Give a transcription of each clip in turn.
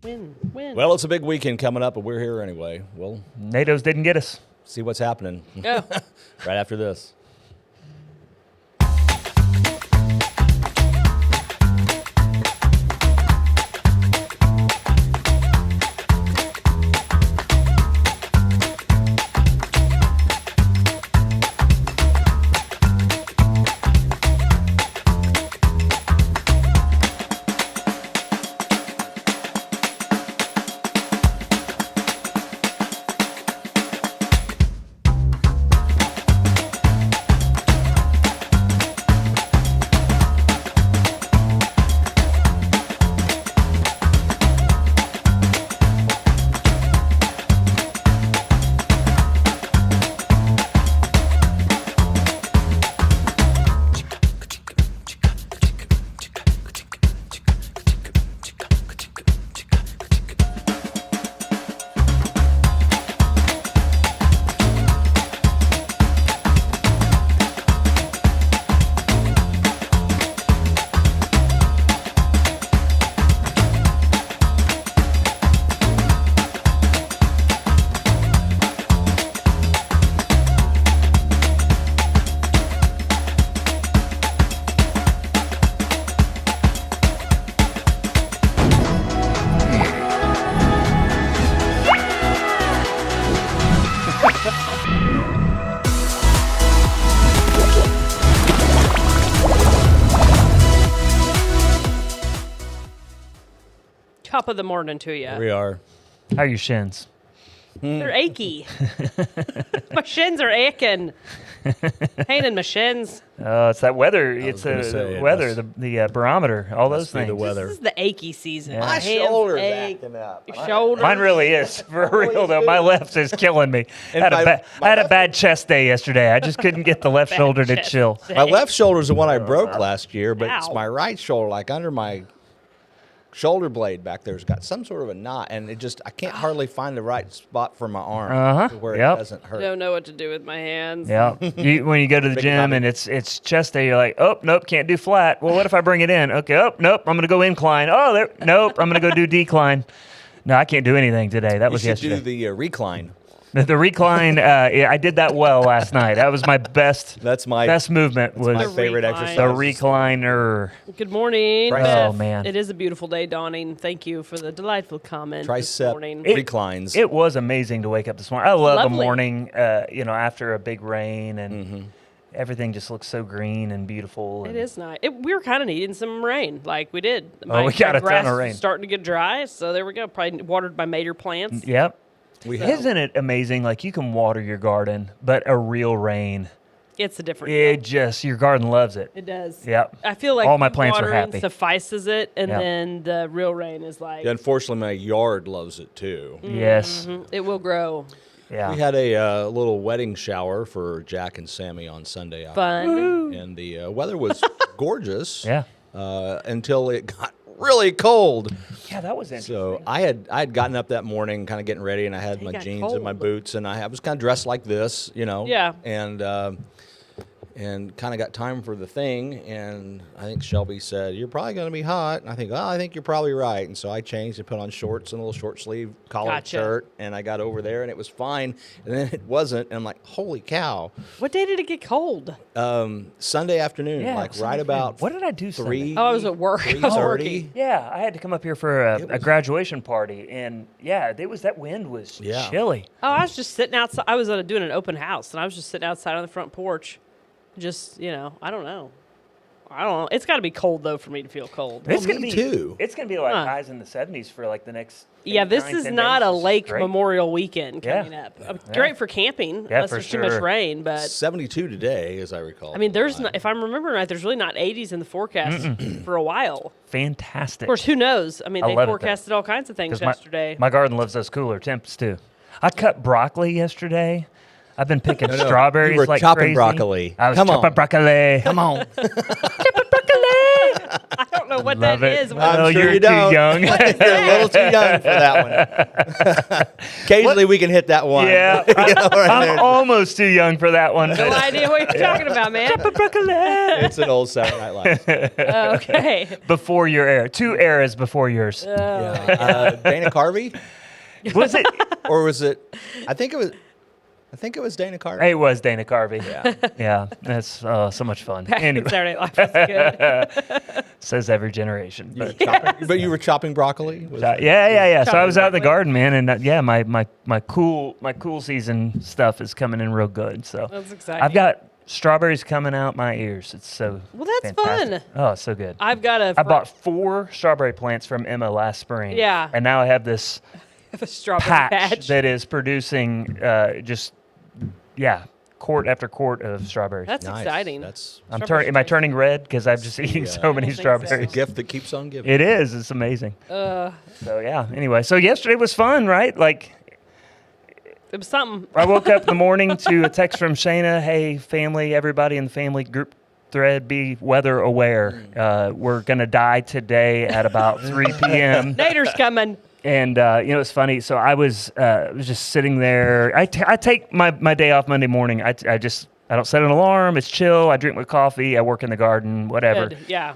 Win. Well, it's a big weekend coming up, but we're here anyway. We'll NATO's didn't get us. see what's happening Oh. right after this. Top of the morning to you. Here we are. How are your shins? They're achy. My shins are aching. Pain in my shins. It's that weather. It's gonna the say, it weather, must- the barometer, all those be the things. weather. This is the achy season. Yeah. My My hands shoulder's ache. acting up. Your shoulders. Mine really is, for real though. My left is killing me. And I had a bad chest day yesterday. I just couldn't get the left Bad shoulder to chest chill. day. My left shoulder's the one I broke last year, but it's Ow. my right shoulder, like under my shoulder blade back there's got some sort of a knot, and I can't hardly find the right spot for my arm to where Yep. it doesn't hurt. Don't know what to do with my hands. Yeah. When you go to the Big gym body. and it's chest day, you're like, oh, nope, can't do flat. Well, what if I bring it in? Okay, oh, nope, I'm going to go incline. Oh, there, nope, I'm going to go do decline. No, I can't do anything today. That You was should yesterday. do the recline. The recline, yeah, I did that well last night. That was my best. That's my best movement was my The favorite recline. exercise. the recliner. Good morning, Tricep. Beth. Oh, man. It is a beautiful day dawning. Thank you for the delightful comment this Tricep morning. reclines. It was amazing to wake up this morning. I love Lovely. the morning, after a big rain and everything just looks so green and beautiful. It and- is nice. We were kind of needing some rain, like we did. We got a ton grass of rain. was starting to get dry, so there we go. Probably watered by Mater plants. Yep. We have Isn't it amazing? Like you can water your garden, but a real rain, It's a different. your garden loves it. It does. Yep. I feel like All my plants are watering happy. suffices it, and Yep. then the real rain is like Unfortunately, my yard loves it too. Yes. it will grow. Yeah. We had a little wedding shower for Jack and Sammy on Sunday Fun. and the weather was gorgeous. Yeah. Until it got really cold. Yeah, that was interesting. So I had gotten up that morning, kind of getting ready, and I had It my got jeans and my cold. boots, and I was kind of dressed like this, Yeah. and kind of got time for the thing. And I think Shelby said, "You're probably going to be hot." And I think, "Oh, I think you're probably right." And so I changed and put on shorts and a little short sleeve collared Gotcha. shirt, and I got over there, and it was fine. And then it wasn't, and I'm like, "Holy cow!" What day did it get cold? Sunday afternoon, Yeah, like Sunday right afternoon. about What did I do Sunday? 3. Oh, I was at work. I was 3:30. working. Yeah, I had to come up here for a graduation party, and yeah, that wind was Yeah. chilly. Oh, I was just sitting outside. I was doing an open house, and I was just sitting outside on the front porch. Just, I don't know. It's got to be cold, though, for me to feel cold. It's me gonna be too. It's gonna be like Huh. highs in the 70s for like the next. Yeah, 8, this 9, is 10 not days. a This is lake great. Memorial weekend Yeah. coming up. Great for camping, Yeah, unless for there's too much sure. rain. But 72 today, as I recall. I mean, there's not, if I'm remembering right, there's really not 80s in the forecast for a while. Fantastic. Of course, who knows? I mean, I they love it, though. forecasted all kinds of things 'Cause yesterday. My garden loves those cooler temps too. I cut broccoli yesterday. I've been picking No, strawberries you were like chopping crazy. broccoli. I was Come on. chopping broccoli. Come on. I don't know know what Love that it. is. I'm sure you're you too don't. young. You're a little too young for that one. Occasionally we can hit that one. Yeah, I'm almost too young for that one. No idea what you're talking about, man. It's an old Saturday Night Live. Okay. Before your era. 2 eras before yours. Yeah. Dana Carvey? Was it? Or was it? I think it was Dana Carvey. It was Dana Carvey. Yeah. Yeah, that's so much fun. Back in Anyway, Saturday Night Live was good. says every generation. But But you were chopping broccoli? yeah. So I was out in the Chocolate. garden, man, and my cool season stuff is coming in real good. So That's exciting. I've got strawberries coming out my ears. It's so Well, that's fantastic. fun. Oh, it's so good. I've got I bought 4 strawberry plants from Emma last spring. Yeah. And now I have this a strawberry patch that is producing quart after quart of strawberries. That's Nice. exciting. That's Am I turning red because I'm just eating so many I don't think strawberries? a gift that keeps on giving. It is. It's amazing. Uh, So yeah. Anyway, so yesterday was fun, right? Like it was something. I woke up in the morning to a text from Shayna. Hey, family, everybody in the family group thread, be weather aware. We're gonna die today at about 3 p.m. Nader's coming. And it's funny. So I was just sitting there. I take my day off Monday morning. I don't set an alarm. It's chill. I drink my coffee. I work in the garden. Whatever. Good. Yeah.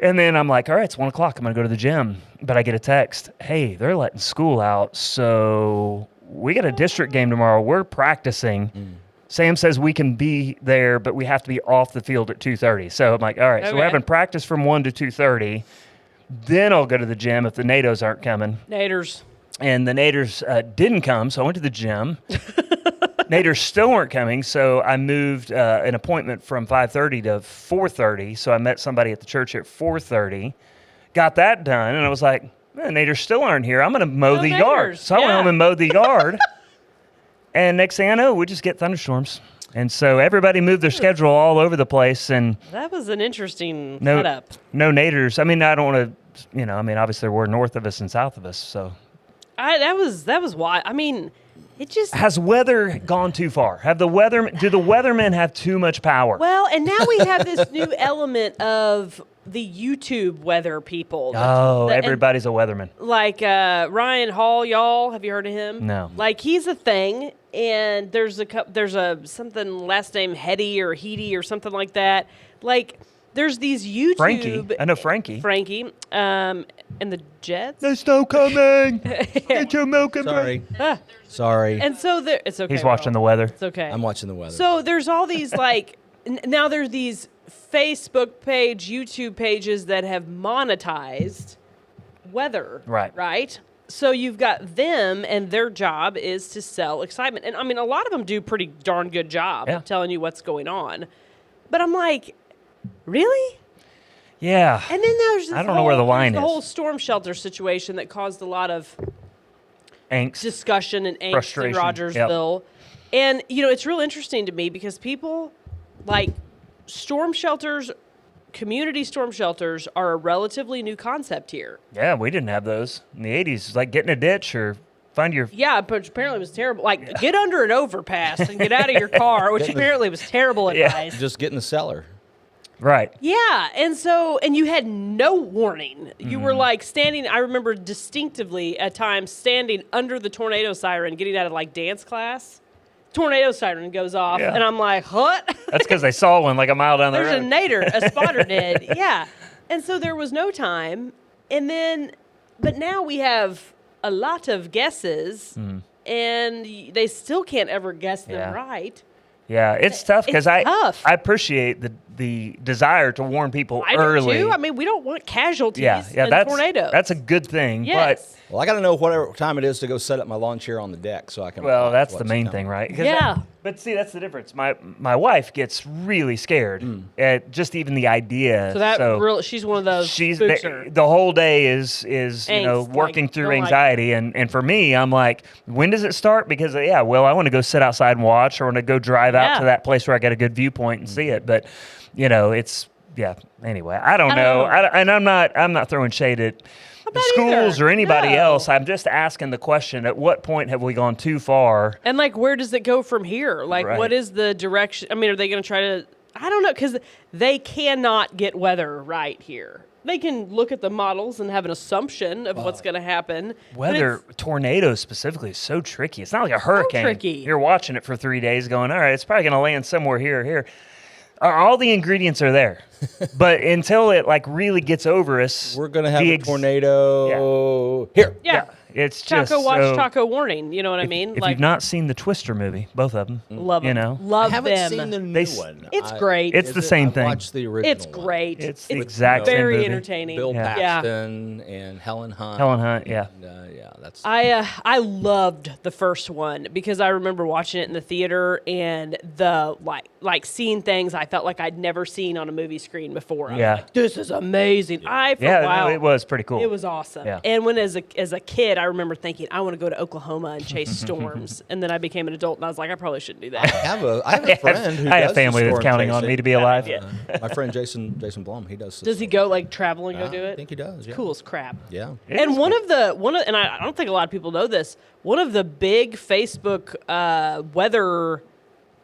And then I'm like, all right, it's 1 o'clock. I'm gonna go to the gym. But I get a text. Hey, they're letting school out. So we got a district game tomorrow. We're practicing. Sam says we can be there, but we have to be off the field at 2:30. So I'm like, all right. So we're Okay. having practice from 1 to 2:30. Then I'll go to the gym if the NATOs aren't coming. Naders. And the Naders didn't come, so I went to the gym. Naders still weren't coming, so I moved an appointment from 5:30 to 4:30. So I met somebody at the church at 4:30. Got that done, and I was like, Naders still aren't here. I'm going to mow No the yard. Naders, So I went yeah. home and mowed the yard. And next thing I know, we just get thunderstorms. And so everybody moved their schedule all over the place, and That was an interesting no setup. Naders. I mean, I don't want to, obviously there were north of us and south of us, so. That was wild. I mean, it just. Has weather gone too far? Do the weathermen have too much power? Well, and now we have this new element of the YouTube weather people. Oh, And, everybody's a weatherman. like Ryan Hall, y'all. Have you heard of him? No. Like he's a thing, and there's a something last name Hetty or Heedy or something like that. Like there's these YouTube. Frankie. I know Frankie. Frankie. And the Jets. There's snow coming. Get your milk and Sorry. Ah, Sorry. and so there, it's okay. He's watching the weather. It's okay. I'm watching the weather. So there's all these like now there's these Facebook page, YouTube pages that have monetized weather. Right. Right. So you've got them, and their job is to sell excitement. And I mean, a lot of them do pretty darn good job Yeah. of telling you what's going on. But I'm like, really? Yeah. And then there's this I don't know where the line the is. whole storm shelter situation that caused a lot of Angst. discussion and angst in Frustration. Rogersville. And, it's real interesting to me because people, like, storm shelters, community storm shelters are a relatively new concept here. Yeah, we didn't have those in the 80s. It's like getting a ditch or find your. Yeah, but apparently it was terrible. Like, get under an overpass and get out of your car, which apparently was terrible Yeah. advice. Just get in the cellar. Right. Yeah, and you had no warning. You were like standing, I remember distinctively at times standing under the tornado siren getting out of like dance class. Tornado siren goes off, Yeah. and I'm like, what? That's because they saw one like a mile down the There's a road. nader, a spotter did. Yeah. And so there was no time. And then, but now we have a lot of guesses, and they still can't ever guess them Yeah. right. Yeah, it's tough because It's tough. I appreciate the desire to warn people I early. do too. I mean, we don't want casualties yeah, and tornadoes. that's a good thing. Yes. Well, I got to know whatever time it is to go set up my lawn chair on the deck so I can. But well, watch that's the what's main coming. thing, right? 'Cause Yeah. but see, that's the difference. My wife gets really scared at just even the idea. So that she's one of those. she's spooks her. the whole day is Angst, working like, through don't like- anxiety, and for me, I'm like, when does it start? Because I want to go sit outside and watch, or I want to go drive out Yeah. to that place where I get a good viewpoint and see it. But it's Anyway, I don't I don't know, know. and I'm not throwing shade at the not schools either. or anybody No. else. I'm just asking the question: at what point have we gone too far? And like, where does it go from here? Like, Right. what is the direction? I mean, are they going to try to? I don't know, because they cannot get weather right here. They can look at the models and have an assumption of what's going to happen. but Weather, tornadoes specifically, is so tricky. It's not like a hurricane. tricky. You're watching it for 3 days going, all right, it's probably going to land somewhere here or here. All the ingredients are there. But until it like really gets over us, We're going to have a tornado here. Yeah. It's Taco just watch, so, taco warning. You know what I mean? If you've not seen the Twister movie, both of them, love them. you know, Love I haven't them. seen the new They one. It's great. it's the same I thing. watched the original It's one. great. It's the exact same very movie. entertaining. Bill Yeah. Paxton and Helen Hunt. Helen Hunt, yeah. And, yeah, that's. I loved the first one because I remember watching it in the theater and the like seeing things I felt like I'd never seen on a movie screen before. I was Yeah. like, this is amazing. For a Yeah, while, no, it was pretty cool. It was awesome. Yeah. And when as a kid, I remember thinking I want to go to Oklahoma and chase storms. And then I became an adult and I was like, I probably shouldn't do that. I have a friend who I have does family the that's storm counting on chasing. me to be alive. My friend Jason Blum, he does. Does he go like travel and go do I it? think he does. Yeah. Cool as crap. Yeah. It And is one of and I don't think a lot of people know this. One of the big Facebook weather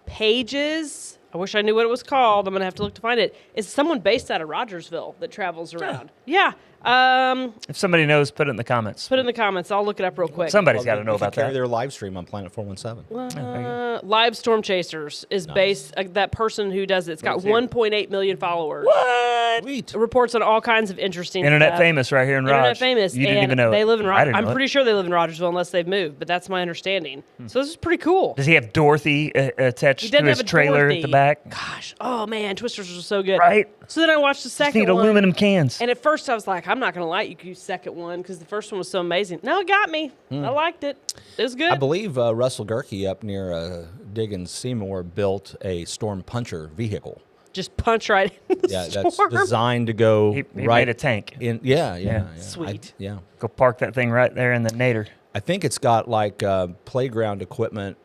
pages, I wish I knew what it was called. I'm gonna have to look to find it. Is someone based out of Rogersville that travels around? Yeah. If somebody knows, put it in the comments. Put it in the comments. I'll look it up real quick. Somebody's got to know They could about carry that. their live stream on Planet 417. Live Storm Chasers is based. That person who does it's got Let's hear it. 1.8 million followers. What? Sweet. It reports on all kinds of interesting Internet stuff. famous right here in Raj. Internet famous. You didn't and even know they it. live in I didn't I'm know it. pretty sure they live in Rogersville unless they've moved, but that's my understanding. So this is pretty cool. Does he have Dorothy attached He to doesn't his have a trailer Dorothy. at the back? Gosh, oh man, Twisters was so good. Right? So then I watched the Just second need one. aluminum cans. And at first I was like, I'm not going to lie, you use second one because the first one was so amazing. No, it got me. I liked it. It was good. I believe Russell Gerke up near Diggins Seymour built a Storm Puncher vehicle. Just punch right in the Yeah, storm. that's designed to go He right made a tank. in. Yeah. Sweet. Yeah. Go park that thing right there in the Nader. I think it's got like playground equipment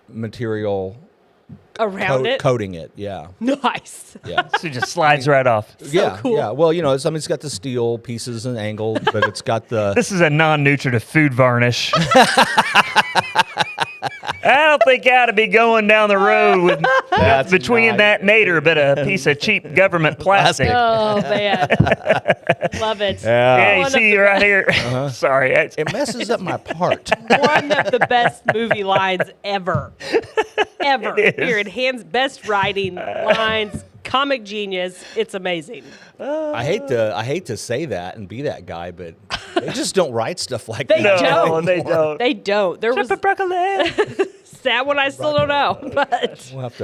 material Around it. coating it. Yeah. Nice. Yeah. So it just slides right off. yeah. cool. Yeah. Well, it's got the steel pieces and angled, but it's got the. This is a non-nutritive food varnish. I don't think I ought to be going down the road with between not- that Nader, but a piece of cheap government plastic. Oh, man. Love it. Yeah, you One of see the- right here. Sorry, It messes up my part. One of the best movie lines ever. Ever. It is. Period. Hands best writing lines. Comic genius. It's amazing. I hate to say that and be that guy, but they just don't write stuff like They that. don't. they don't. They don't. There was Broccoli. that one I still don't know. But We'll have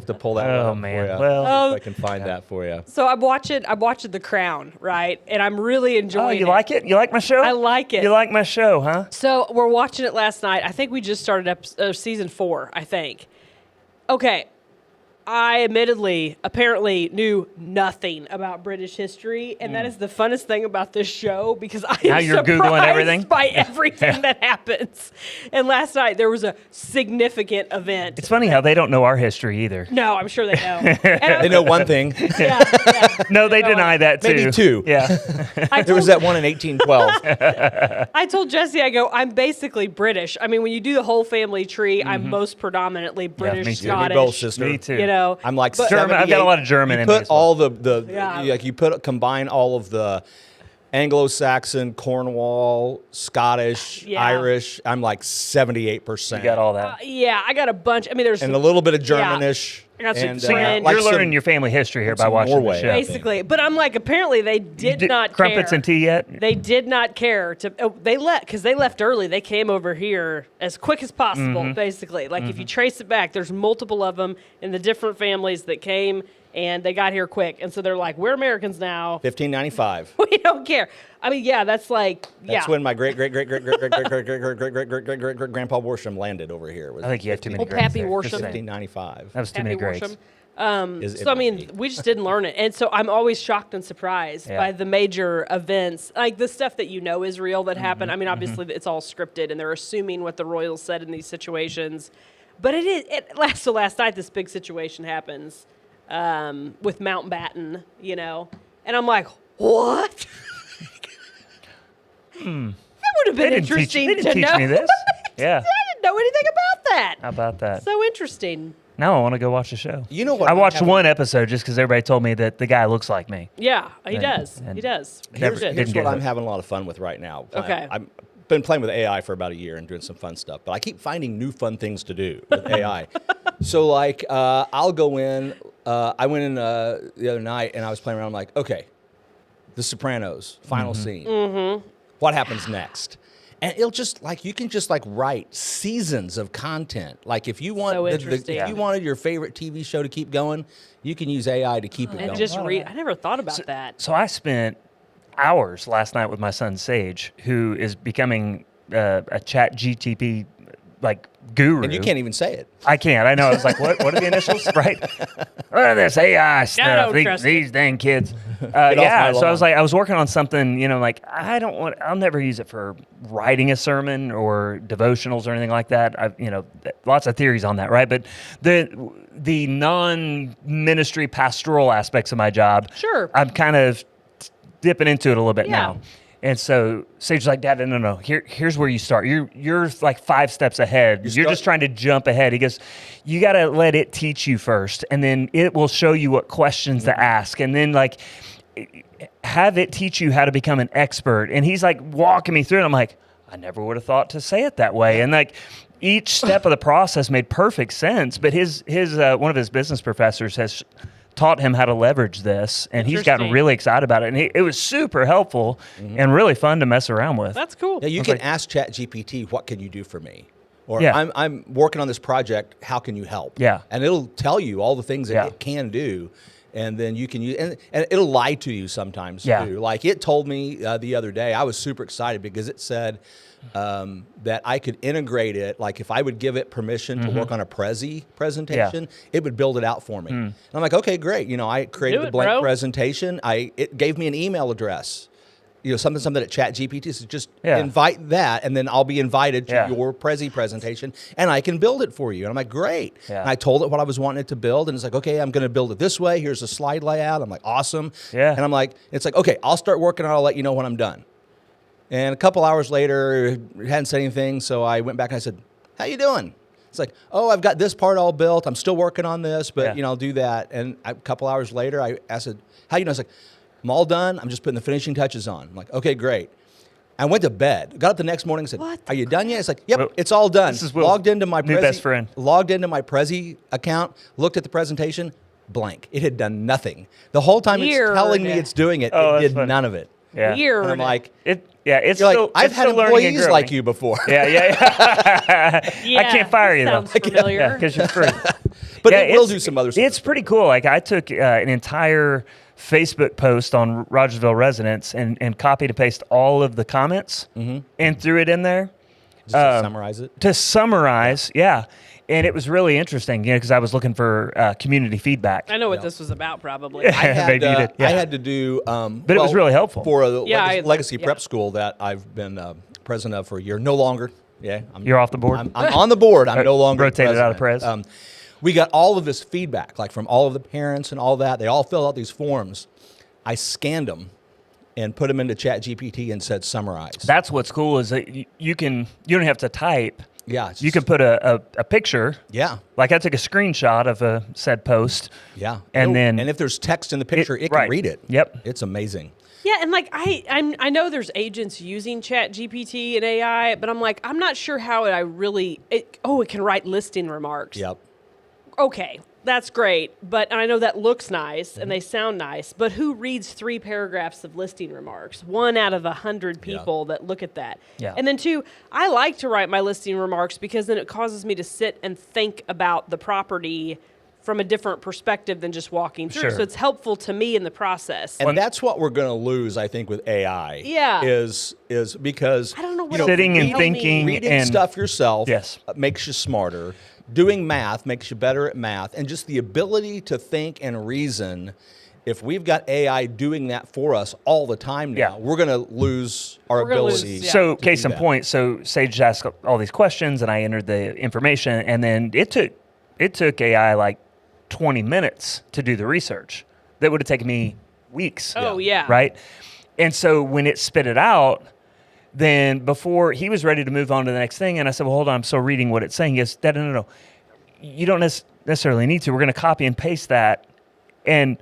to pull that Oh, one up man. for you. Well- if I can find that for you. so I'm watching The Crown, right? And I'm really enjoying Oh, it. you like it? You like my show? I like it. You like my show, huh? So we're watching it last night. I think we just started season 4, I think. Okay. I apparently knew nothing about British history, and that is the funnest thing about this show because I am Now you're Googling surprised everything? by everything that happens. And last night there was a significant event. It's funny how they don't know our history either. No, I'm sure they know. And I- They know one thing. yeah. No, they deny that too. Maybe two. Yeah. There was that one in 1812. I told Jesse, I go, I'm basically British. I mean, when you do the whole family tree, I'm most predominantly British, me too. Yeah, we Scottish. both, sister. Me too. You know, I'm like But- German. I've got a lot of 78. German You in me put as well. all the Yeah. like you combine all of the Anglo-Saxon, Cornwall, Scottish, Yeah. Irish. I'm like 78%. You got all that. yeah, I got a bunch. I mean, there's and a little bit of Germanish. I got some and, So you're, French. like you're some- learning your family history here by some watching Norway. the show. basically, but I'm like, apparently they did not Crumpets care. and tea yet? They did not care to. Oh, they left early. They came over here as quick as possible. Basically, like if you trace it back, there's multiple of them in the different families that came, and they got here quick. And so they're like, we're Americans now. 1595. We don't care. I mean, yeah, that's like, That's when my great grandpa Worsham landed over here. Was I think you have too many Old grades Pappy there. Worsham. Just saying. 1595. That was too Happy many grades. Worsham. So I mean, we just didn't learn it, and so I'm always shocked and surprised Yeah. by the major events, like the stuff that you know is real that happened. I mean, obviously it's all scripted, and they're assuming what the royals said in these situations. But so last night this big situation happens with Mountbatten, and I'm like, what? That would have been interesting They didn't to teach know. me this. Yeah. I didn't know anything about that. How about that? So interesting. Now I want to go watch the show. You know what? I watched one episode just because everybody told me that the guy looks like me. Yeah, he And- does. and He does. never- Good. Here's get what I'm hooked. having a lot of fun with right now. Okay. I've been playing with AI for about a year and doing some fun stuff, but I keep finding new fun things to do with AI. So like, I'll go in. I went in the other night and I was playing around. I'm like, okay, The Sopranos, final scene. Mm-hmm. What happens next? And it'll just like you can just like write seasons of content. Like if you want, So if interesting. you wanted your favorite TV show to keep going, you can use AI to keep it And going. just read. I never thought about that. So I spent hours last night with my son Sage, who is becoming a Chat GTP like guru. And you can't even say it. I can't. I know. I was like, what are the initials? Right? Oh, this AI stuff. don't These, trust these dang kids. off my Yeah. So I was lawn. like, I was working on something, like I'll never use it for writing a sermon or devotionals or anything like that. Lots of theories on that, right? But the non-ministry pastoral aspects of my job, Sure. I'm kind of dipping into it a little bit Yeah. now. And so Sage's like, Dad, no. Here's where you start. You're like 5 steps ahead. You're start- just trying to jump ahead. He goes, you got to let it teach you first, and then it will show you what questions to ask, and then like have it teach you how to become an expert. And he's like walking me through it. I'm like, I never would have thought to say it that way. And like each step of the process made perfect sense. But his one of his business professors has taught him how to leverage this, and he's gotten Interesting. really excited about it. And it was super helpful and really fun to mess around with. That's cool. Yeah, you can ask ChatGPT, what can you do for me? Or Yeah. I'm working on this project, how can you help? Yeah. And it'll tell you all the things that Yeah. it can do. And then you can use, and it'll lie to you sometimes Yeah. too. Like it told me the other day, I was super excited because it said that I could integrate it. Like if I would give it permission to work on a Prezi presentation, it would build it out for me. And I'm like, okay, great. I created Do the it, blank bro. presentation. It gave me an email address. Something at ChatGPT. So just Yeah. invite that, and then I'll be invited to Yeah. your Prezi presentation, and I can build it for you. And I'm like, great. Yeah. And I told it what I was wanting it to build, and it's like, okay, I'm going to build it this way. Here's a slide layout. I'm like, awesome. Yeah. And I'm like, it's like, okay, I'll start working on it. I'll let you know when I'm done. And a couple hours later, it hadn't said anything, so I went back and I said, how you doing? It's like, oh, I've got this part all built. I'm still working on this, but Yeah. I'll do that. And a couple hours later, I asked it, how you doing? It's like, I'm all done. I'm just putting the finishing touches on. I'm like, okay, great. I went to bed. Got up the next morning and said, What are you done yet? It's like, yep, Well, it's all done. this is Will's logged into my new best friend. Logged into my Prezi account, looked at the presentation, blank. It had done nothing. The whole time Weird. it's telling me it's doing it, Oh, it that's did funny. none of it. Yeah. Weird. And I'm like, It's you're still, like, I've it's had still learning and employees like growing. you before. Yeah. I can't fire you though. Sounds familiar. Because you're free. But Yeah, it will it's- do some other stuff. It's pretty cool. Like I took an entire Facebook post on Rogersville residents and copied and pasted all of the comments and threw it in there Just to summarize it. to summarize. Yeah. And it was really interesting, because I was looking for community feedback. I know what this was about, probably. I had, Maybe you did, yeah. I had to do, But it was really helpful. for a Yeah, legacy yeah. prep school that I've been president of for a year. No longer. Yeah, You're off the board? I'm on the board. I'm no longer Rotated out of president. We got all of this feedback, like from all of the parents and all that. They all filled out these forms. I scanned them and put them into ChatGPT and said summarize. That's what's cool is that you don't have to type. Yeah, it's You just- can put a picture. Yeah, Like I took a screenshot of a said post. yeah. And then- and if there's text in the picture, it can right. read it. Yep. It's amazing. Yeah, and like I know there's agents using Chat GPT and AI, but I'm like, I'm not sure how it can write listing remarks. Yep. Okay, that's great, but I know that looks nice and they sound nice, but who reads 3 paragraphs of listing remarks? 1 out of 100 people that look at that. Yeah. And then 2, I like to write my listing remarks because then it causes me to sit and think about the property from a different perspective than just walking through. Sure. So it's helpful to me in the process. And that's what we're going to lose, I think, with AI. Yeah. Is because I don't know what Sitting and help me. thinking reading and stuff yourself Yes. makes you smarter. Doing math makes you better at math, and just the ability to think and reason. If we've got AI doing that for us all the time now, Yeah. we're going to lose our We're gonna lose, ability. yeah. So, to case do in that. point, so Sage asked all these questions, and I entered the information, and then it took AI like 20 minutes to do the research. That would have taken me weeks. Oh, yeah. Right? And so when it spit it out, then before he was ready to move on to the next thing, and I said, well, hold on, I'm still reading what it's saying. Yes, no. You don't necessarily need to. We're going to copy and paste that. And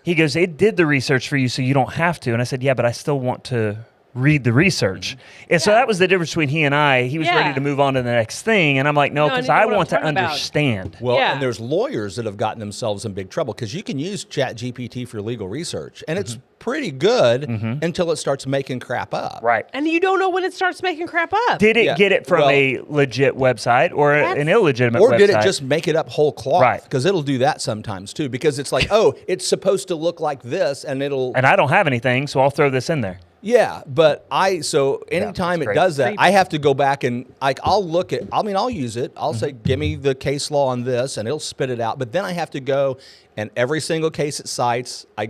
he goes, it did the research for you, so you don't have to. And I said, yeah, but I still want to read the research. And so that was the difference between he and I. He was ready to move on to the next thing. And I'm like, no, because I want to understand. Well, and there's lawyers that have gotten themselves in big trouble because you can use ChatGPT for legal research. And it's pretty good until it starts making crap up. Right. And you don't know when it starts making crap up. Did it get it from a legit website or an illegitimate website? Or did it just make it up whole cloth? Right. Because it'll do that sometimes too. Because it's like, oh, it's supposed to look like this, and it'll... And I don't have anything, so I'll throw this in there. Yeah, but anytime it does that, I have to go back and I'll use it. I'll say, give me the case law on this, and it'll spit it out. But then I have to go, and every single case it cites, I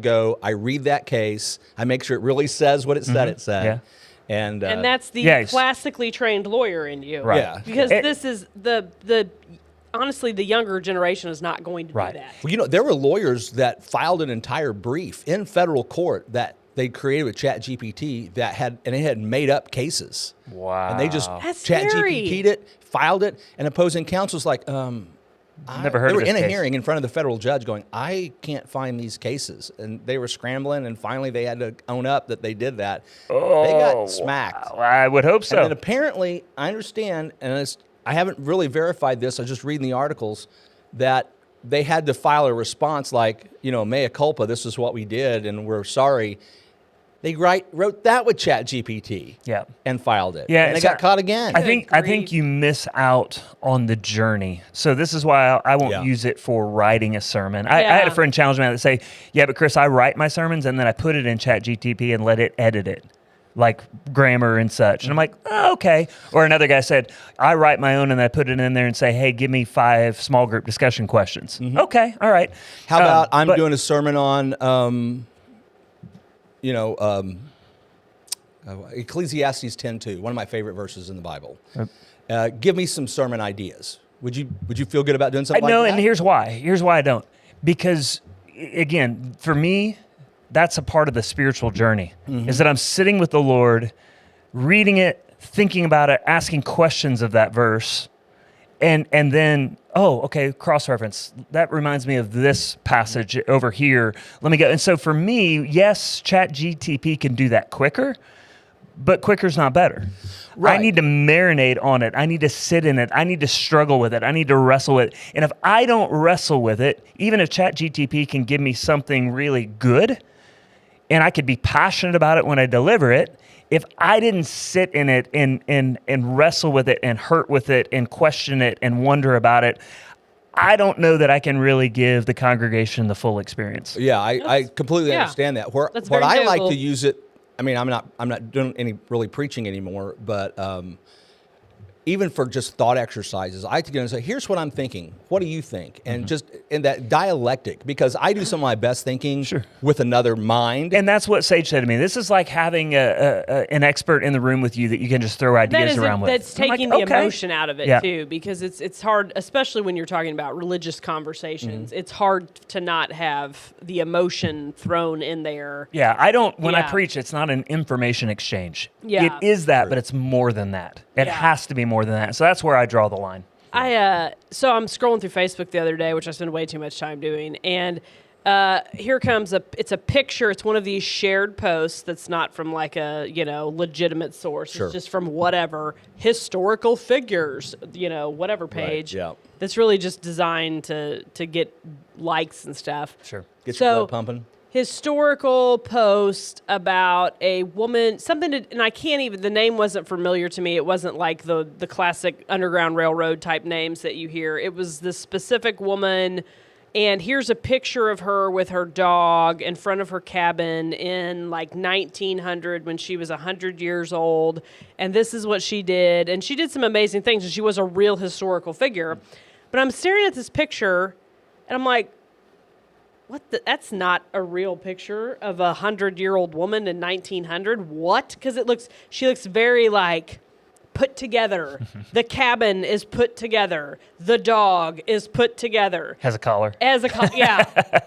read that case, I make sure it really says what it said it said. Yeah. And that's the classically trained lawyer in you. Right. Yeah. Because this is honestly, the younger generation is not going to do that. Well, there were lawyers that filed an entire brief in federal court that they created with ChatGPT that had made up cases. Wow. And they just That's ChatGPT'd it, filed it, and opposing counsel's like, Never heard they of were this in a case. hearing in front of the federal judge going, I can't find these cases. And they were scrambling, and finally they had to own up that they did that. They got smacked. Wow. I would hope so. And then apparently, I understand, and I haven't really verified this, I was just reading the articles, that they had to file a response like, mea culpa, this is what we did, and we're sorry. They wrote that with ChatGPT and filed it. Yeah, and they got caught again. I think you miss out on the journey. So this is why I won't use it for writing a sermon. I had a friend challenge me that say, yeah, but Chris, I write my sermons and then I put it in ChatGPT and let it edit it, like grammar and such. And I'm like, oh, okay. Or another guy said, I write my own and I put it in there and say, hey, give me 5 small group discussion questions. Okay, all right. How about I'm doing a sermon on... Ecclesiastes 10:2, one of my favorite verses in the Bible. Give me some sermon ideas. Would you feel good about doing something like that? No, and here's why. Here's why I don't. Because, again, for me, that's a part of the spiritual journey, is that I'm sitting with the Lord, reading it, thinking about it, asking questions of that verse, and then, oh, okay, cross-reference. That reminds me of this passage over here. Let me go. And so for me, yes, ChatGPT can do that quicker, but quicker's not better. Right. I need to marinate on it. I need to sit in it. I need to struggle with it. I need to wrestle with it. And if I don't wrestle with it, even if ChatGPT can give me something really good, and I could be passionate about it when I deliver it, if I didn't sit in it and wrestle with it and hurt with it and question it and wonder about it, I don't know that I can really give the congregation the full experience. Yeah, I completely understand that. What I like to use it, I mean, I'm not doing any really preaching anymore, but even for just thought exercises, I like to go and say, here's what I'm thinking. What do you think? And just in that dialectic, because I do some of my best thinking with another mind. And that's what Sage said to me. This is like having an expert in the room with you that you can just throw ideas around with. That's taking the emotion out of it too, because it's hard, especially when you're talking about religious conversations. It's hard to not have the emotion thrown in there. Yeah, when I preach, it's not an information exchange. Yeah. It is that, but it's more than that. It has to be more than that. So that's where I draw the line. So I'm scrolling through Facebook the other day, which I spend way too much time doing, and here comes it's a picture. It's one of these shared posts that's not from like a legitimate source. It's just from whatever historical figures, whatever page. Right, that's really just designed to get likes and stuff. Sure, get your blood pumping. Historical post about a woman, and I can't even, the name wasn't familiar to me. It wasn't like the classic Underground Railroad type names that you hear. It was this specific woman, and here's a picture of her with her dog in front of her cabin in like 1900 when she was 100 years old, and this is what she did. And she did some amazing things, and she was a real historical figure. But I'm staring at this picture, and I'm like, that's not a real picture of a 100-year-old woman in 1900. What? Because she looks very like put together. The cabin is put together. The dog is put together. Has a collar. Yeah.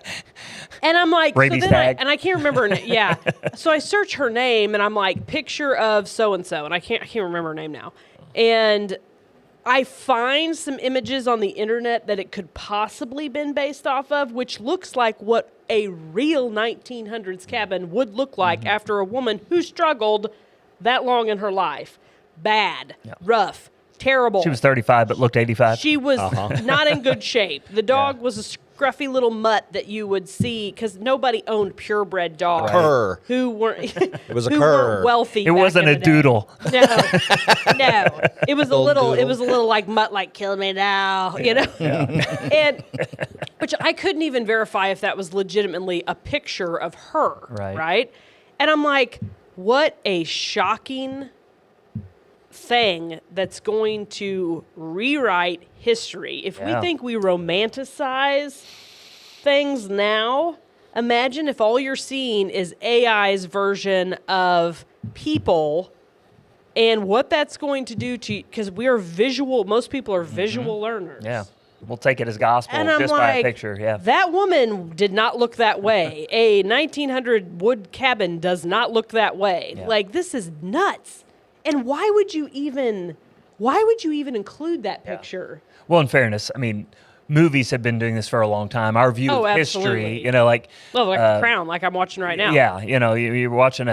And I'm like, rabies tag. And I can't remember her name. Yeah. So I search her name, and I'm like, picture of so and so, and I can't remember her name now. And I find some images on the internet that it could possibly been based off of, which looks like what a real 1900s cabin would look like after a woman who struggled that long in her life. Bad, rough, terrible. She was 35 but looked 85. She was not in good shape. The dog was a scruffy little mutt that you would see because nobody owned purebred dogs. Cur. Who weren't It was a who cur. weren't wealthy. It wasn't a doodle. No, no. It was a little. doodle. It was a little like mutt, like kill me now, you know. And which I couldn't even verify if that was legitimately a picture of her, right? And I'm like, what a shocking thing that's going to rewrite history. If we think we romanticize things now, imagine if all you're seeing is AI's version of people and what that's going to do to you, because we are visual, most people are visual learners. Yeah. We'll take it as gospel And I'm just by a like, picture. Yeah. that woman did not look that way. A 1900 wood cabin does not look that way. Yeah. Like, this is nuts. And why would you even include that picture? Well, in fairness, I mean, movies have been doing this for a long time. Our view of absolutely. history, like Oh, like The Crown, like I'm watching right now. Yeah, you're watching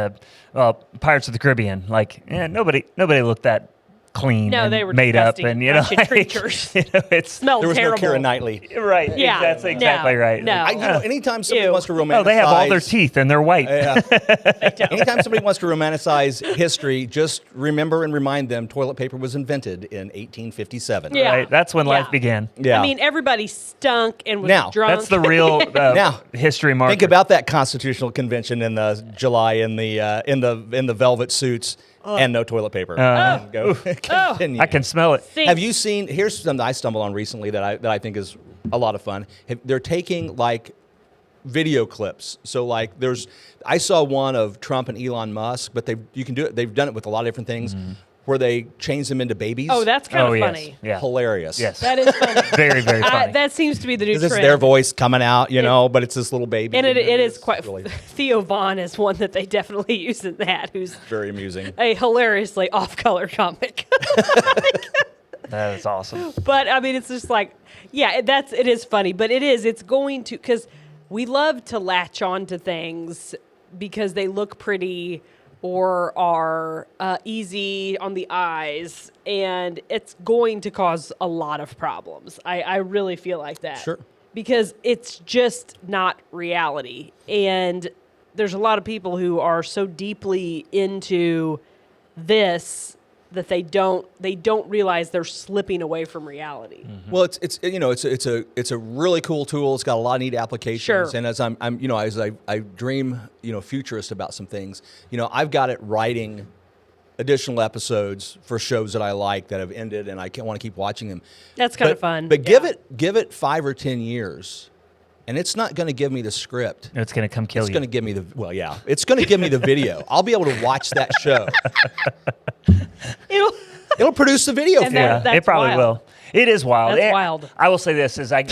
Pirates of the Caribbean. Like, nobody looked that clean. No, and they were made disgusting, up, and bunch of creatures. It's Smelled There was terrible. no Keira Knightley. right. Yeah, that's exactly right. no. Anytime somebody Ew. wants to romanticize, Oh, they have all their teeth and they're white. Anytime somebody wants to romanticize history, just remember and remind them toilet paper was invented in 1857. Yeah. Right? That's when life Yeah. began. Yeah. I mean, everybody stunk and was Now, drunk. That's the real Now, history marker. Think about that Constitutional Convention in July in the velvet suits and no toilet paper. Go continue. I can smell it. Stinks. Have you seen? Here's something I stumbled on recently that I think is a lot of fun. They're taking like video clips. So like I saw one of Trump and Elon Musk, but you can do it. They've done it with a lot of different things, where they change them into babies. Oh, that's kind of yes. funny. Yeah. hilarious. Yes. That is funny. Very, very funny. That seems to be the new This is trend. their voice coming out, but it's this little baby. And it is It's quite. really Theo Vaughn is one that they definitely use in that, who's very amusing. a hilariously off-color comic. That is awesome. But I mean, it's just like, yeah, it is funny, but it's going to, because we love to latch on to things because they look pretty or are easy on the eyes, and it's going to cause a lot of problems. I really feel like that. Sure. Because it's just not reality. And there's a lot of people who are so deeply into this that they don't realize they're slipping away from reality. Well, it's a really cool tool. It's got a lot of neat applications. Sure. And as I dream, futurist about some things, I've got it writing additional episodes for shows that I like that have ended, and I can't want to keep watching them. That's kind of fun. But give it 5 or 10 years, and it's not going to give me the script. It's going to come kill It's you. going to give me it's going to give me the video. I'll be able to watch that show. It'll produce the video And for me. Yeah, that's it probably wild. will. It is wild. That's wild. I will say this: I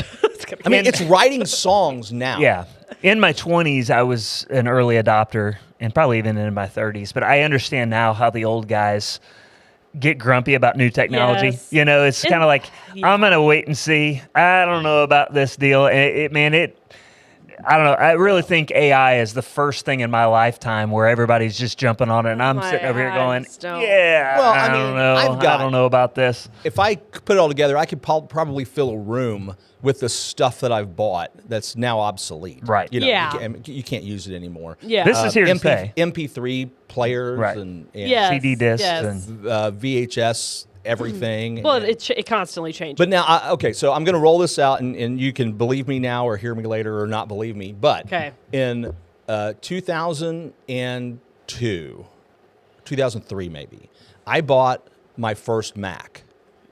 mean, it's writing songs now. Yeah. In my 20s, I was an early adopter, and probably even in my 30s. But I understand now how the old guys get grumpy about new technology. Yes. It's kind of like, I'm going to wait and see. I don't know about this deal. I don't know. I really think AI is the first thing in my lifetime where everybody's just jumping on it, and I'm sitting over here going, "Yeah, Well, I don't know. I don't know about this." If I put it all together, I could probably fill a room with the stuff that I've bought that's now obsolete. Right. Yeah. You can't use it anymore. Yeah. This is here to stay. MP3 players Right. and Yes, CD discs yes. and VHS, everything. Well, And- it constantly changes. But now, so I'm going to roll this out, and you can believe me now or hear me later or not believe me. But Okay. in 2002, 2003 maybe, I bought my first Mac.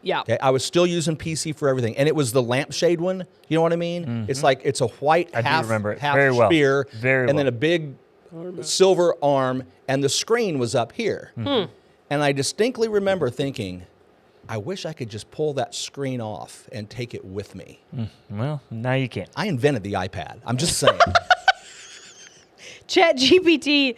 yeah. Okay, I was still using PC for everything, and it was the lampshade one. You know what I mean? It's like it's a white I do half remember it half very well. spear, Very and then well. a big silver arm, and the screen was up here. And I distinctly remember thinking, I wish I could just pull that screen off and take it with me. Well, now you can't. I invented the iPad. I'm just saying. ChatGPT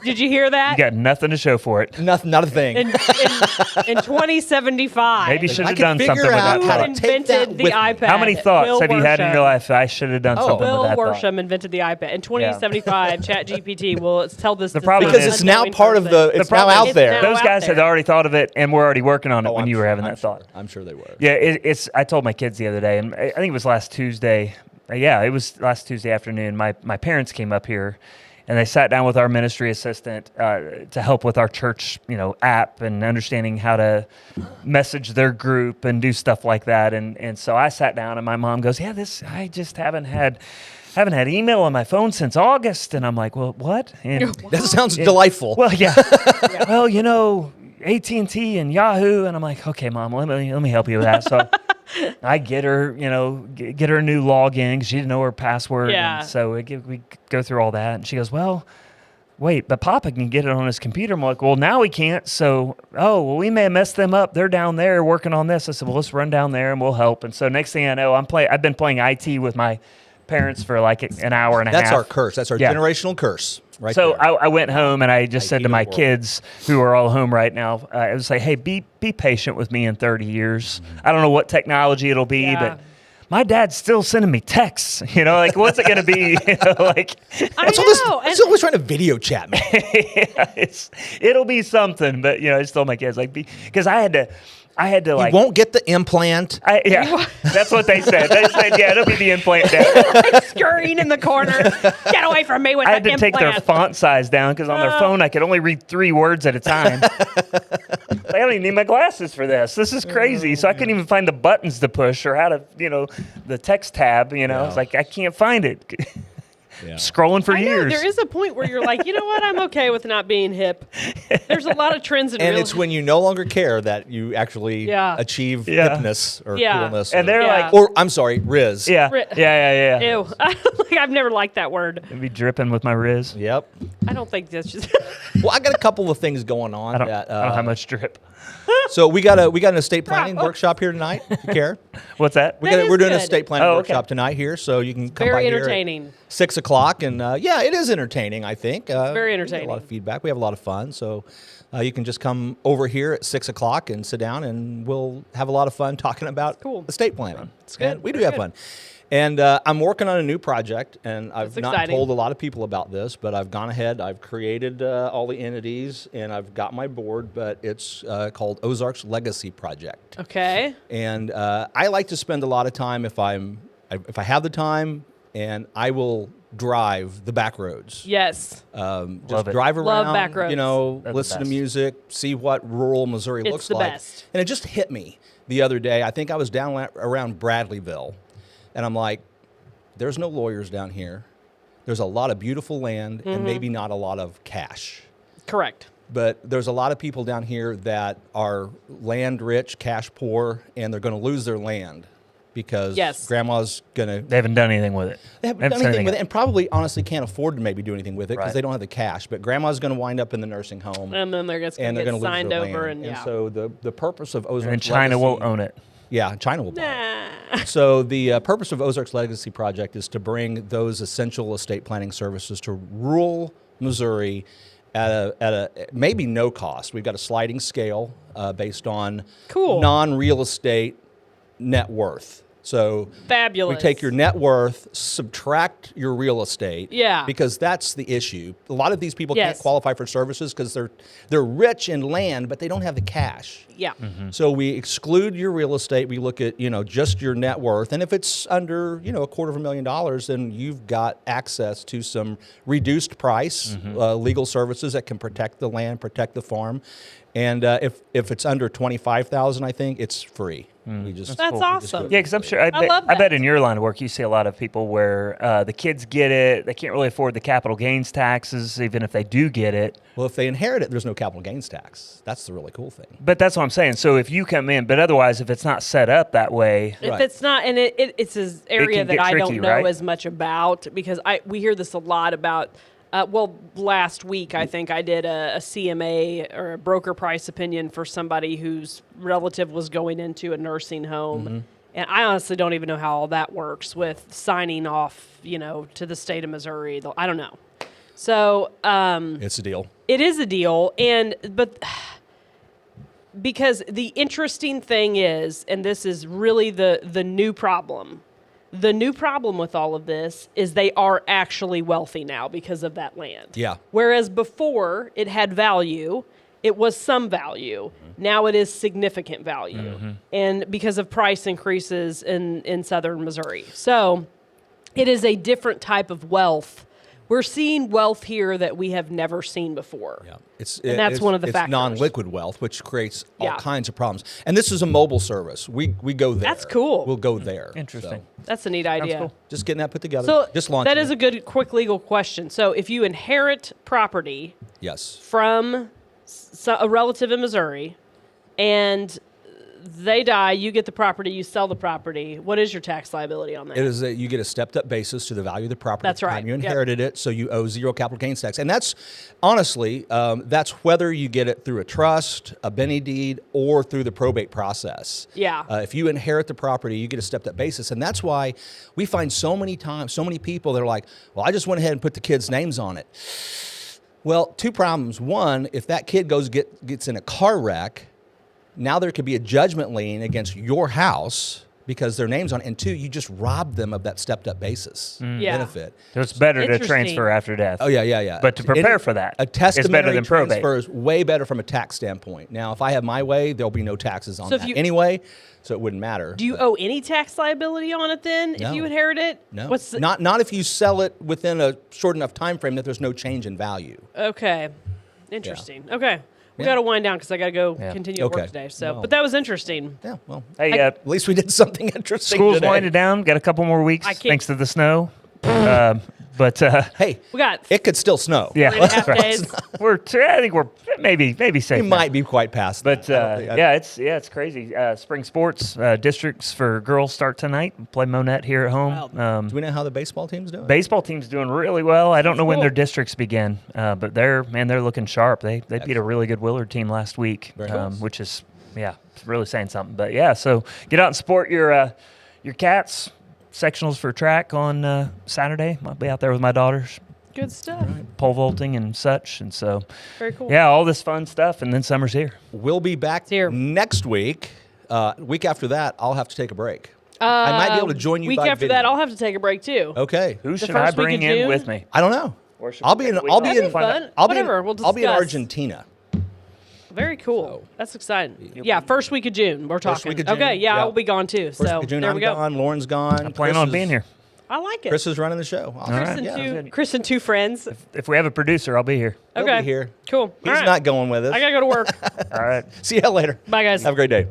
Did you hear that? You got nothing to show for it. Nothing, not a thing. In 2075. Maybe you should I have can done something figure with out that how thought. to take that Invented the with me. iPad. How many thoughts Will have you had in your Worsham. life? I should have done something with Will that thought. Worsham invented the iPad. In 2075, ChatGPT will tell this. The problem Because is- it's now unknowing part of person. the. It's problem now is out there. now Those out guys had there. already thought of it and were already working on it when I'm you were sure- having I'm that sure- thought. I'm sure they were. Yeah, it's. I told my kids the other day, and I think it was last Tuesday. Yeah, it was last Tuesday afternoon. My parents came up here, and they sat down with our ministry assistant to help with our church, app and understanding how to message their group and do stuff like that. And so I sat down, and my mom goes, "Yeah, I just haven't had email on my phone since August." And I'm like, "Well, what?" And That sounds delightful. well, yeah. Well, AT&T and Yahoo, and I'm like, "Okay, Mom, let me help you with that." So I get her, get her a new login 'cause she didn't know her password. Yeah. And so we go through all that, and she goes, "Well, wait, but Papa can get it on his computer." I'm like, "Well, now he can't." So, we may have messed them up. They're down there working on this. I said, "Well, let's run down there and we'll help." And so next thing I know, I've been playing IT with my parents for like an hour and a half. That's our curse. That's our Yeah. generational curse. Right So there. I went home and I just said to my world. kids who are all home right now, I was like, "Hey, be patient with me in 30 years. I don't know what technology it'll be, Yeah. but my dad's still sending me texts. Like, what's it going to be? Like, I know. It's always trying to video chat me. it'll be something." But I just told my kids because I had to You like. won't get the implant. Yeah, that's what they said. They said, "Yeah, it'll be the implant dad." scurrying in the corner. Get away from me with I had the to take their implant. font size down because on their phone I could only read 3 words at a time. I don't even need my glasses for this. This is crazy. So I couldn't even find the buttons to push or how to, the text tab. It's like I can't find it. Yeah. Scrolling for I know, years. there is a point where you're like, you know what? I'm okay with not being hip. There's a lot of trends in And real it's when you no longer care that you actually Yeah. achieve Yeah. hipness or Yeah. coolness. And they're Yeah. like, or I'm sorry, Riz. yeah, Ri- yeah. Ew. I've never liked that word. It'd be dripping with my Riz. Yep. I don't think that's just. Well, I got a couple of things going on. I don't that, have much drip. So we got an estate planning workshop here tonight. If you care, What's that? That is we're doing an good. estate planning Oh, okay. workshop tonight here, so you can come by Very here at entertaining. 6:00, and yeah, it is entertaining. I think very we get entertaining. A lot of feedback. We have a lot of fun, so you can just come over here at 6:00 and sit down, and we'll have a lot of fun talking about cool. estate planning. It's good. And we do Very have good. fun. And I'm working on a new project, and I've That's not exciting. told a lot of people about this, but I've gone ahead. I've created all the entities, and I've got my board, but it's called Ozarks Legacy Project. Okay. And I like to spend a lot of time if I have the time, and I will drive the back roads. Yes. Love Just it. drive Love around, back roads. They're the listen to best. music, see what rural Missouri It's looks the like. best. And it just hit me the other day. I think I was down around Bradleyville, and I'm like, there's no lawyers down here. There's a lot of beautiful land Mm-hmm. and maybe not a lot of cash. Correct. But there's a lot of people down here that are land rich, cash poor, and they're going to lose their land because Yes. grandma's going to. They haven't done anything with it. They haven't Haven't done said anything with it, yet. and probably honestly can't afford to maybe do anything with it because Right. they don't have the cash. But grandma's going to wind up in the nursing home, And then they're just going and to they're get going to lose signed their over, land. and yeah. So the purpose of Ozarks And China Legacy, won't own it. Yeah, China will buy it. Nah. So the purpose of Ozarks Legacy Project is to bring those essential estate planning services to rural Missouri at a maybe no cost. We've got a sliding scale based on Cool. non-real estate net worth. So Fabulous. we take your net worth, subtract your real estate. Yeah. Because that's the issue. A lot of these people Yes. can't qualify for services because they're rich in land, but they don't have the cash. Yeah. So we exclude your real estate. We look at, just your net worth. And if it's under, $250,000, then you've got access to some reduced price legal services that can protect the land, protect the farm. And if it's under $25,000, I think it's free. We just That's cool. awesome. Yeah, because I'm sure. I love bet that. in your line of work, you see a lot of people where the kids get it. They can't really afford the capital gains taxes, even if they do get it. Well, if they inherit it, there's no capital gains tax. That's the really cool thing. But that's what I'm saying. So if you come in, but otherwise, if it's not set up that way, If Right. it's not, and it's an area can that get I tricky, don't know right? as much about because we hear this a lot about. Last week I think I did a CMA or a broker price opinion for somebody whose relative was going into a nursing home, and I honestly don't even know how all that works with signing off, to the state of Missouri. I don't know. So It's a deal. it is a deal, but because the interesting thing is, and this is really the new problem. The new problem with all of this is they are actually wealthy now because of that land. Yeah. Whereas before it had value, it was some value. Now it is significant value, and because of price increases in southern Missouri. So it is a different type of wealth. We're seeing wealth here that we have never seen before. Yeah, that's one of the it's factors. non-liquid wealth, which creates all Yeah. kinds of problems. And this is a mobile service. We go there. That's cool. We'll go there. Interesting. So, That's a neat idea. cool. just getting that put together. So just launching. that is a good, quick legal question. So if you inherit property yes. from a relative in Missouri, and they die, you get the property, you sell the property. What is your tax liability on that? It is that you get a stepped-up basis to the value of the property. That's at the time right. You Yep. inherited it, so you owe zero capital gains tax. And that's honestly, that's whether you get it through a trust, a Benny deed, or through the probate process. Yeah. If you inherit the property, you get a stepped-up basis, and that's why we find so many people that are like, "Well, I just went ahead and put the kids' names on it." Well, two problems. One, if that kid gets in a car wreck, now there could be a judgment lien against your house because their name's on it. And two, you just robbed them of that stepped-up basis Yeah. benefit. So it's better to Interesting. transfer after death. Oh, yeah. But to prepare for that a is testamentary better than probate. transfer is way better from a tax standpoint. Now, if I have my way, there'll be no taxes on So if that you- anyway, so it wouldn't matter. Do you owe any tax liability on it then if No. you inherit it? No, What's the, not if you sell it within a short enough time frame that there's no change in value. Okay. Interesting. Okay. We Yeah. got to wind down because I got to go Yeah. continue at work Okay. today. So, Well. but that was interesting. Yeah, well, Hey, at least we did something interesting school's today. winding down. Got a couple more weeks I can't- thanks to the snow. But Hey, We got it could still snow. yeah, 3.5 that's right. days. I think we're maybe safe. We now. might be quite past But that. I don't think- it's crazy. Spring sports districts for girls start tonight. Play Monette here at home. Do we know how the baseball team's doing? Baseball team's doing really well. I don't know when cool. their districts begin, but they're looking sharp. They beat a really good Willard team last week, Very nice. which is really saying something. But yeah, so get out and support your cats. Sectionals for track on Saturday. I'll be out there with my daughters, good stuff. pole vaulting and such. And so, Very cool. yeah, all this fun stuff. And then summer's here. We'll be back here. next week. Week after that, I'll have to take a break. I might be able to join you Week by after video. that, I'll have to take a break too. Okay. Who should first I week bring of in June? with me? I don't know. Or should I'll we be in. take a week I'll off? be That'd in. be fun. I'll Whatever, be in. we'll I'll be in discuss. Argentina. Very cool. So- That's exciting. Yeah, first week of June. We're talking. First week of June, Okay, yeah, yeah. I'll be gone too. First so week of June, there I'm we go. gone. Lauren's gone. I plan on being here. I like it. Chris is running the show. All right. Chris, and Yeah. Chris and two friends. If we have a producer, I'll be here. He'll Okay. be here. Cool. He's All right. not going with us. I gotta go to work. All right. See you later. Bye, guys. Have a great day.